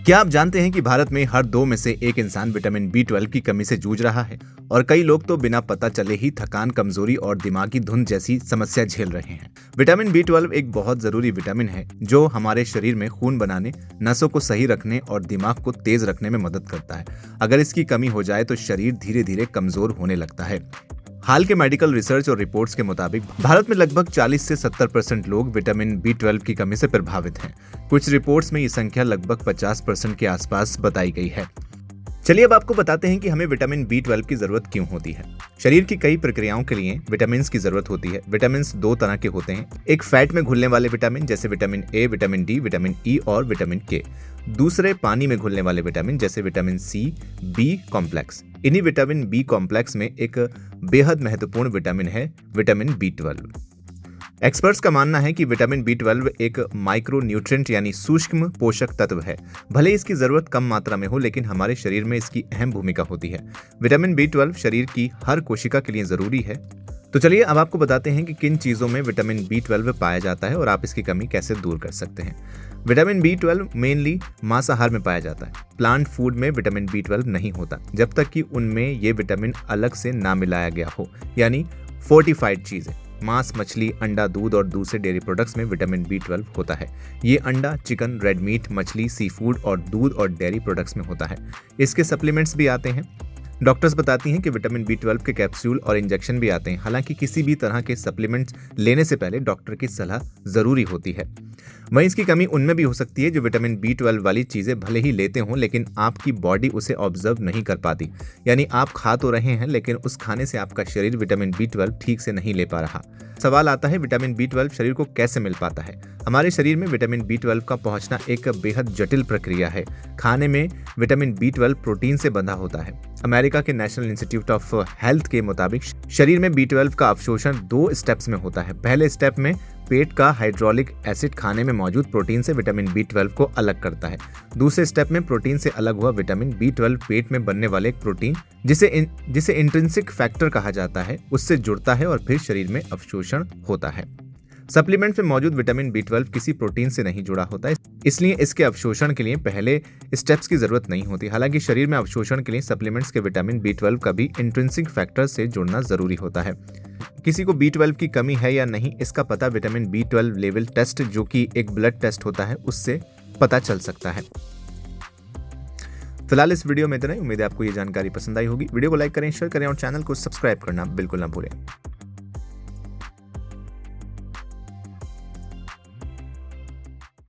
क्या आप जानते हैं कि भारत में हर 2 में से 1 इंसान विटामिन B12 की कमी से जूझ रहा है और कई लोग तो बिना पता चले ही थकान, कमजोरी और दिमागी धुंध जैसी समस्या झेल रहे हैं। विटामिन B12 एक बहुत जरूरी विटामिन है जो हमारे शरीर में खून बनाने, नसों को सही रखने और दिमाग को तेज रखने में मदद करता है। अगर इसकी कमी हो जाए तो शरीर धीरे धीरे कमजोर होने लगता है। हाल के मेडिकल रिसर्च और रिपोर्ट्स के मुताबिक भारत में लगभग 40 से 70% लोग विटामिन B12 की कमी से प्रभावित हैं। कुछ रिपोर्ट्स में ये संख्या लगभग 50% के आसपास बताई गई है। चलिए अब आपको बताते हैं कि हमें विटामिन B12 की जरूरत क्यों होती है। शरीर की कई प्रक्रियाओं के लिए विटामिन की जरूरत होती है। विटामिन 2 तरह के होते हैं, एक फैट में घुलने वाले विटामिन जैसे vitamin A, vitamin D, vitamin E और विटामिन K। दूसरे पानी में घुलने वाले विटामिन जैसे विटामिन C, B कॉम्प्लेक्स। इन्हीं विटामिन B कॉम्प्लेक्स में एक बेहद महत्वपूर्ण विटामिन है विटामिन B12। एक्सपर्ट्स का मानना है कि विटामिन B12 एक माइक्रो न्यूट्रिएंट यानी सूक्ष्म पोषक तत्व है। भले इसकी जरूरत कम मात्रा में हो, लेकिन हमारे शरीर में इसकी अहम भूमिका होती है। विटामिन B12 शरीर की हर कोशिका के लिए जरूरी है। तो चलिए अब आपको बताते हैं कि किन चीजों में विटामिन B12 पाया जाता है और आप इसकी कमी कैसे दूर कर सकते हैं। विटामिन B12 मेनली मांसाहार में पाया जाता है। प्लांट फूड में विटामिन B12 नहीं होता जब तक कि उनमें ये विटामिन अलग से ना मिलाया गया हो, यानी फोर्टिफाइड चीजें। मांस, मछली, अंडा, दूध और दूसरे डेयरी प्रोडक्ट्स में विटामिन B12 होता है। ये अंडा, चिकन, रेड मीट, मछली, सी फूड और दूध और डेयरी प्रोडक्ट्स में होता है। इसके सप्लीमेंट्स भी आते हैं। डॉक्टर्स बताती हैं कि विटामिन B12 के कैप्सूल और इंजेक्शन भी आते हैं। हालांकि किसी भी तरह के सप्लीमेंट्स लेने से पहले डॉक्टर की सलाह जरूरी होती है। वहीं इसकी कमी उनमें भी हो सकती है जो विटामिन B12 वाली चीजें भले ही लेते हों, लेकिन आपकी बॉडी उसे ऑब्जर्व नहीं कर पाती। यानी आप खा तो रहे हैं, लेकिन उस खाने से आपका शरीर विटामिन B12 ठीक से नहीं ले पा रहा। सवाल आता है, विटामिन B12 शरीर को कैसे मिल पाता है? हमारे शरीर में विटामिन B12 का पहुंचना एक बेहद जटिल प्रक्रिया है। खाने में विटामिन B12 प्रोटीन से बंधा होता है। अमेरिका के नेशनल इंस्टीट्यूट ऑफ हेल्थ के मुताबिक शरीर में B12 का अवशोषण 2 स्टेप्स में होता है। पहले स्टेप में पेट का हाइड्रोलिक एसिड खाने में मौजूद प्रोटीन से विटामिन B12 को अलग करता है। दूसरे स्टेप में प्रोटीन से अलग हुआ विटामिन B12 पेट में बनने वाले एक प्रोटीन जिसे इंट्रिंसिक फैक्टर कहा जाता है, उससे जुड़ता है और फिर शरीर में अवशोषण होता है। सप्लीमेंट में मौजूद विटामिन B12 किसी प्रोटीन से नहीं जुड़ा होता है, इसलिए इसके अवशोषण के लिए पहले स्टेप्स की जरूरत नहीं होती। हालांकि शरीर में अवशोषण के लिए सप्लीमेंट्स के विटामिन B12 का भी इंट्रिंसिक फैक्टर से जुड़ना जरूरी होता है। किसी को B12 की कमी है या नहीं, इसका पता विटामिन B12 लेवल टेस्ट, जो कि एक ब्लड टेस्ट होता है, उससे पता चल सकता है। फिलहाल इस वीडियो में इतना ही। उम्मीद है आपको ये जानकारी पसंद आई होगी। वीडियो को लाइक करें, शेयर करें और चैनल को सब्सक्राइब करना बिल्कुल ना भूलें।